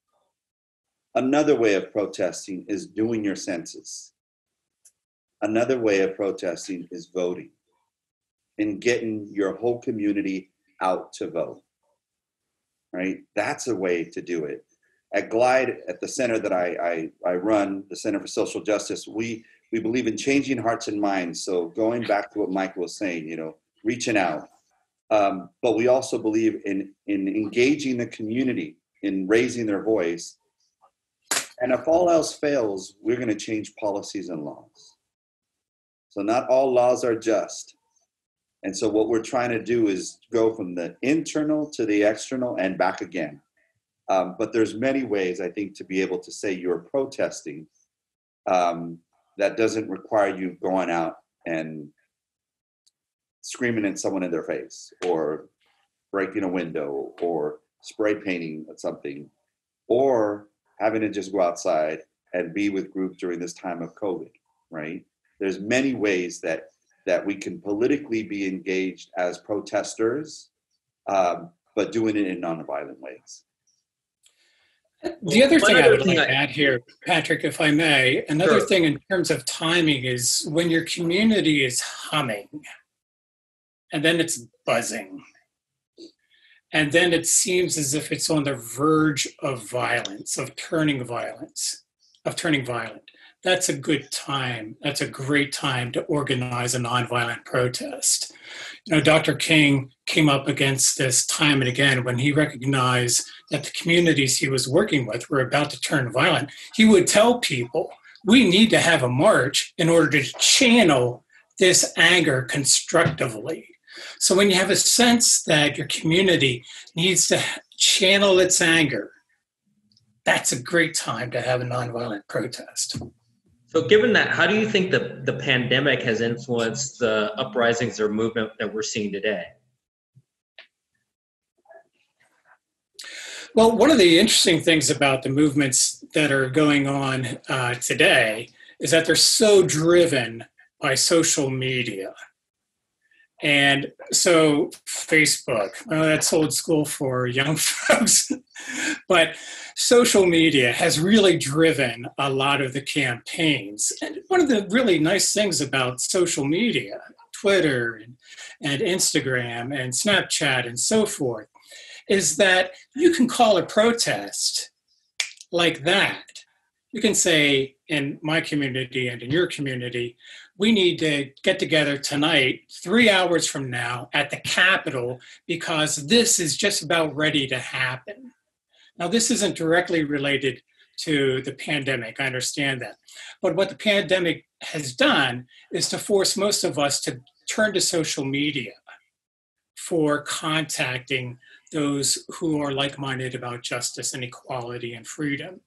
Another way of protesting is doing your census. Another way of protesting is voting and getting your whole community out to vote, right? That's a way to do it. At Glide, at the center that I run, the Center for Social Justice, we believe in changing hearts and minds. So going back to what Michael was saying, reaching out. But we also believe in engaging the community, in raising their voice. And if all else fails, we're going to change policies and laws. So not all laws are just. And so what we're trying to do is go from the internal to the external and back again. But there's many ways, I think, to be able to say you're protesting that doesn't require you going out and screaming at someone in their face or breaking a window or spray painting at something or having to just go outside and be with groups during this time of COVID, right? There's many ways that we can politically be engaged as protesters, but doing it in nonviolent ways. The other thing I would like to add here, Patrick, if I may, another thing in terms of timing is when your community is humming, and then it's buzzing, and then it seems as if it's on the verge of violence, of turning violent. That's a good time. That's a great time to organize a nonviolent protest. Dr. King came up against this time and again when he recognized that the communities he was working with were about to turn violent. He would tell people, we need to have a march in order to channel this anger constructively. So when you have a sense that your community needs to channel its anger, that's a great time to have a nonviolent protest. So given that, how do you think the pandemic has influenced the uprisings or movement that we're seeing today? Well, one of the interesting things about the movements that are going on today is that they're so driven by social media. And so Facebook, that's old school for young folks, but social media has really driven a lot of the campaigns. And one of the really nice things about social media, Twitter and Instagram and Snapchat and so forth, is that you can call a protest like that. You can say, in my community and in your community, we need to get together tonight, 3 hours from now, at the Capitol, because this is just about ready to happen. Now, this isn't directly related to the pandemic, I understand that. But what the pandemic has done is to force most of us to turn to social media for contacting those who are like-minded about justice and equality and freedom.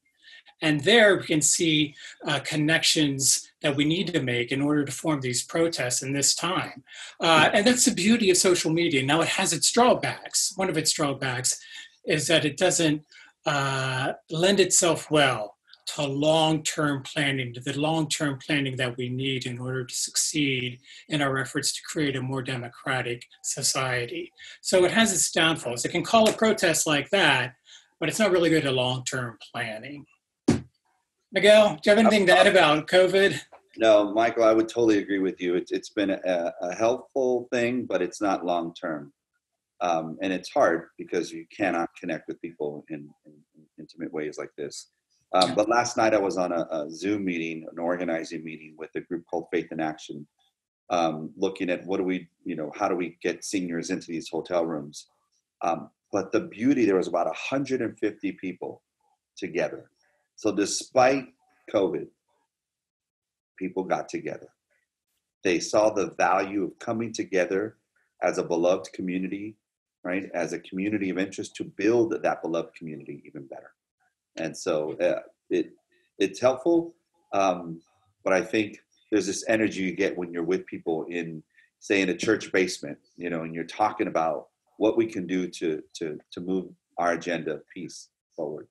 And there we can see connections that we need to make in order to form these protests in this time. And that's the beauty of social media. Now it has its drawbacks. One of its drawbacks is that it doesn't lend itself well to long-term planning, to the long-term planning that we need in order to succeed in our efforts to create a more democratic society. So it has its downfalls. It can call a protest like that, but it's not really good at long-term planning. Miguel, do you have anything to add about COVID? No, Michael, I would totally agree with you. It's been a helpful thing, but it's not long-term. And it's hard because you cannot connect with people in intimate ways like this. But last night I was on a Zoom meeting, an organizing meeting with a group called Faith in Action, looking at how do we get seniors into these hotel rooms. But the beauty, there was about 150 people together. So despite COVID, people got together. They saw the value of coming together as a beloved community, right? As a community of interest to build that beloved community even better. And so it's helpful, but I think there's this energy you get when you're with people in, say, in a church basement, and you're talking about what we can do to move our agenda of peace forward.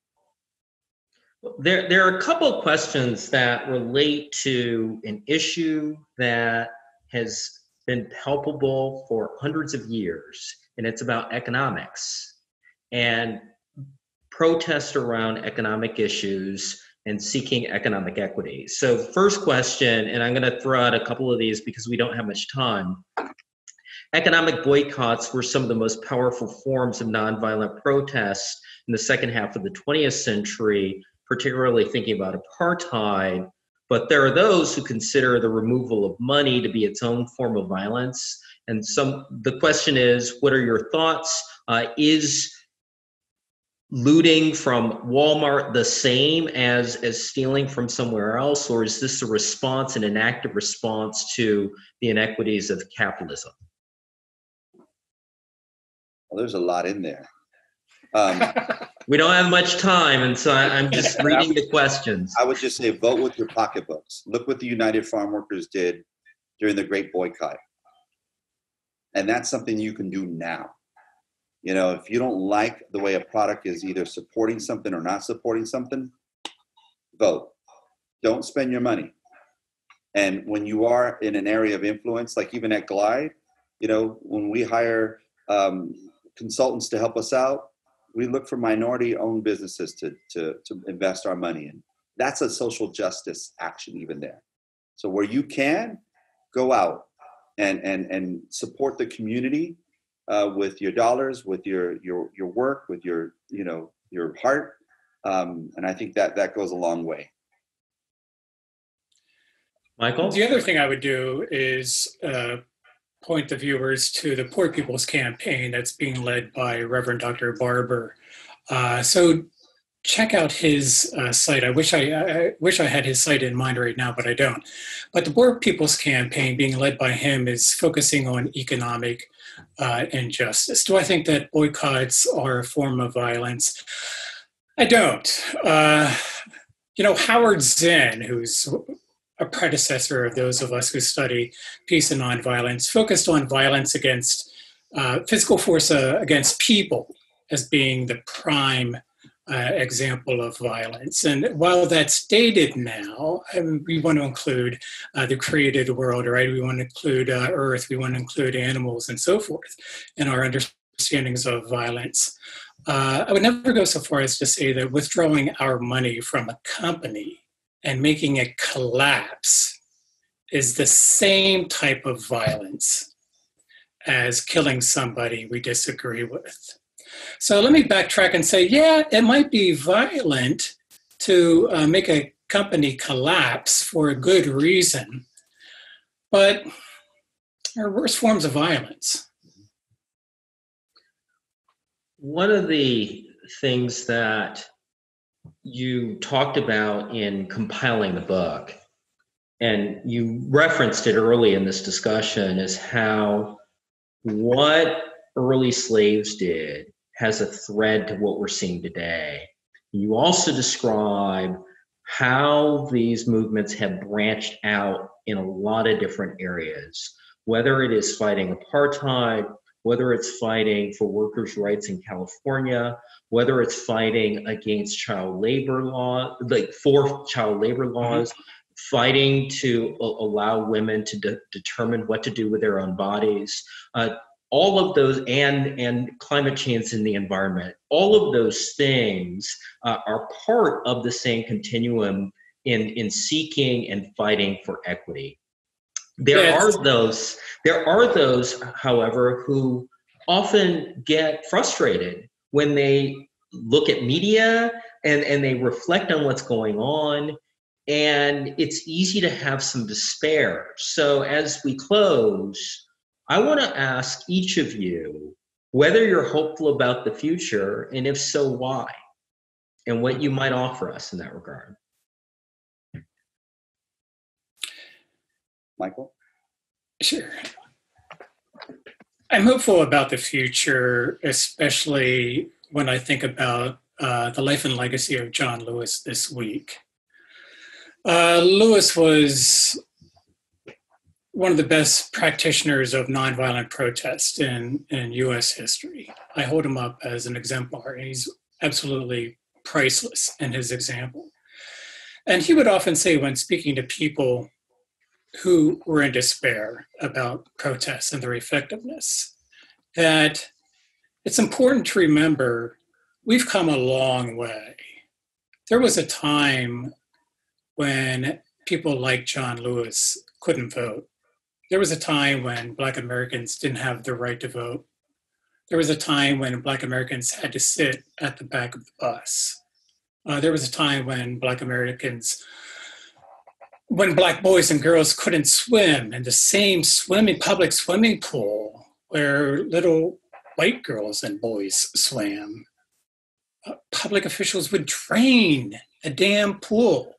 There are a couple of questions that relate to an issue that has been palpable for hundreds of years, and it's about economics and protest around economic issues and seeking economic equity. So first question, and I'm going to throw out a couple of these because we don't have much time. Economic boycotts were some of the most powerful forms of nonviolent protests in the second half of the 20th century, particularly thinking about apartheid, but there are those who consider the removal of money to be its own form of violence. And the question is, what are your thoughts? Is looting from Walmart the same as stealing from somewhere else, or is this a response, an active response to the inequities of capitalism? Well, there's a lot in there. We don't have much time, and so I'm just reading the questions. I would just say vote with your pocketbooks. Look what the United Farm Workers did during the Great Boycott. And that's something you can do now. If you don't like the way a product is either supporting something or not supporting something, vote. Don't spend your money. And when you are in an area of influence, like even at Glide, when we hire consultants to help us out, we look for minority-owned businesses to invest our money in. That's a social justice action even there. So where you can, go out and support the community with your dollars, with your work, with your heart, and I think that goes a long way. Michael? The other thing I would do is point the viewers to the Poor People's Campaign that's being led by Reverend Dr. Barber. So check out his site. I wish I had his site in mind right now, but I don't. But the Poor People's Campaign being led by him is focusing on economic injustice. Do I think that boycotts are a form of violence? I don't. Howard Zinn, who's a predecessor of those of us who study peace and nonviolence, focused on violence against physical force against people as being the prime example of violence. And while that's dated now, we want to include the created world, right? We want to include Earth, we want to include animals and so forth in our understandings of violence. I would never go so far as to say that withdrawing our money from a company and making it collapse is the same type of violence as killing somebody we disagree with. So let me backtrack and say, yeah, it might be violent to make a company collapse for a good reason, but there are worse forms of violence. One of the things that you talked about in compiling the book, and you referenced it early in this discussion, is how what early slaves did has a thread to what we're seeing today. You also describe how these movements have branched out in a lot of different areas, whether it is fighting apartheid, whether it's fighting for workers' rights in California, whether it's fighting against child labor law, like for child labor laws, fighting to allow women to determine what to do with their own bodies. All of those, and climate change in the environment, all of those things are part of the same continuum in seeking and fighting for equity. There are those, however, who often get frustrated when they look at media and they reflect on what's going on, and it's easy to have some despair. So as we close, I want to ask each of you whether you're hopeful about the future, and if so, why, and what you might offer us in that regard. Michael? Sure. I'm hopeful about the future, especially when I think about the life and legacy of John Lewis this week. Lewis was one of the best practitioners of nonviolent protest in US history. I hold him up as an exemplar. He's absolutely priceless in his example. And he would often say, when speaking to people who were in despair about protests and their effectiveness, that it's important to remember we've come a long way. There was a time when people like John Lewis couldn't vote. There was a time when Black Americans didn't have the right to vote. There was a time when Black Americans had to sit at the back of the bus. There was a time when Black boys and girls couldn't swim in the same public swimming pool where little white girls and boys swam. Public officials would drain a damn pool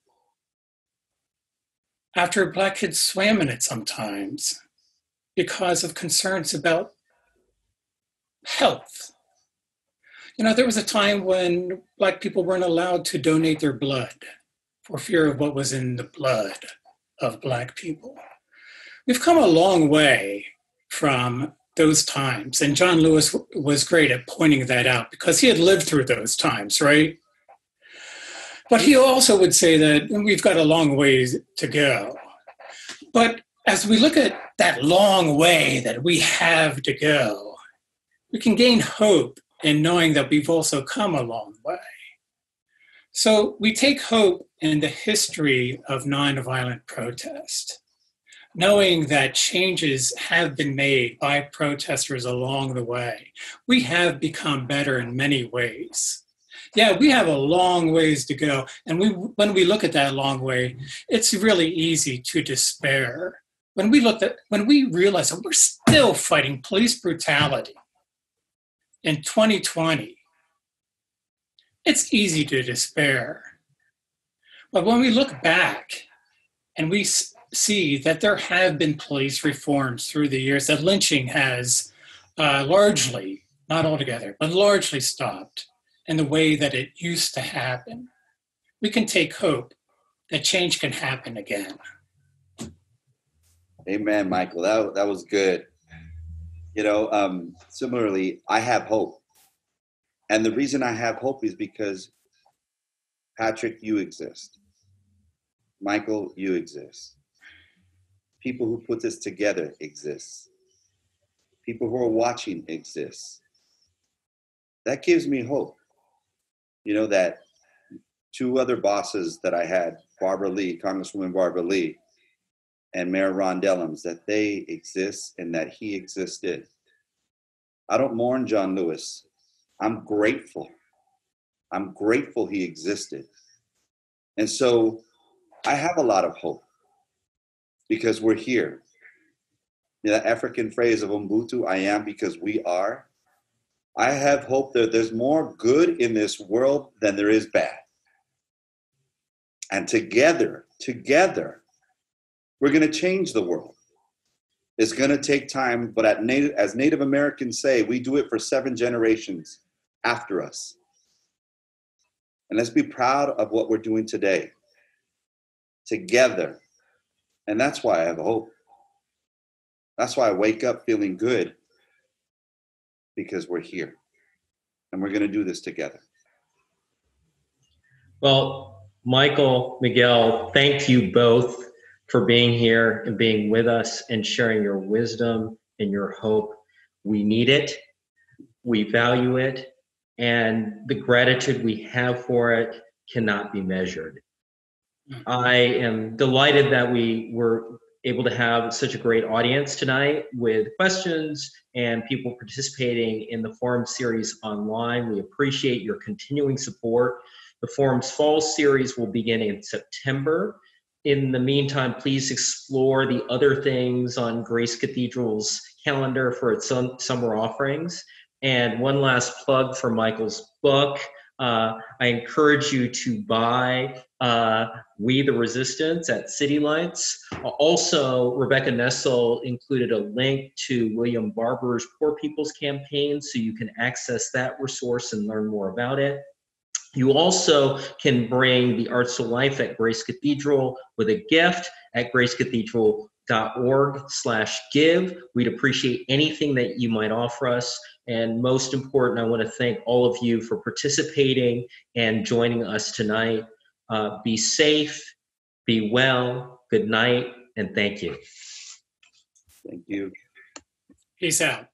after Black kids swam in it sometimes because of concerns about health. You know, there was a time when Black people weren't allowed to donate their blood for fear of what was in the blood of Black people. We've come a long way from those times, and John Lewis was great at pointing that out because he had lived through those times, right? But he also would say that we've got a long ways to go. But as we look at that long way that we have to go, we can gain hope in knowing that we've also come a long way. So we take hope in the history of nonviolent protest, knowing that changes have been made by protesters along the way. We have become better in many ways. Yeah, we have a long ways to go. And when we look at that long way, it's really easy to despair. When we realize that we're still fighting police brutality in 2020, it's easy to despair. But when we look back and we see that there have been police reforms through the years, that lynching has largely, not altogether, but largely stopped in the way that it used to happen, we can take hope that change can happen again. Amen, Michael. That was good. Similarly, I have hope. And the reason I have hope is because, Patrick, you exist. Michael, you exist. People who put this together exist. People who are watching exist. That gives me hope. That two other bosses that I had, Barbara Lee, Congresswoman Barbara Lee, and Mayor Ron Dellums, that they exist and that he existed. I don't mourn John Lewis. I'm grateful. I'm grateful he existed. And so I have a lot of hope because we're here. That African phrase of Ubuntu, I am because we are. I have hope that there's more good in this world than there is bad. And together, we're going to change the world. It's going to take time, but as Native Americans say, we do it for 7 generations after us. And let's be proud of what we're doing today, together. And that's why I have hope. That's why I wake up feeling good, because we're here. And we're going to do this together. Well, Michael, Miguel, thank you both for being here and being with us and sharing your wisdom and your hope. We need it. We value it. And the gratitude we have for it cannot be measured. I am delighted that we were able to have such a great audience tonight with questions and people participating in the forum series online. We appreciate your continuing support. The forum's fall series will begin in September. In the meantime, please explore the other things on Grace Cathedral's calendar for its summer offerings. And one last plug for Michael's book. I encourage you to buy We the Resistance at City Lights. Also, Rebecca Nessel included a link to William Barber's Poor People's Campaign, so you can access that resource and learn more about it. You also can bring the Arts to Life at Grace Cathedral with a gift at gracecathedral.org/give. We'd appreciate anything that you might offer us. And most important, I want to thank all of you for participating and joining us tonight. Be safe, be well, good night, and thank you. Thank you. Peace out.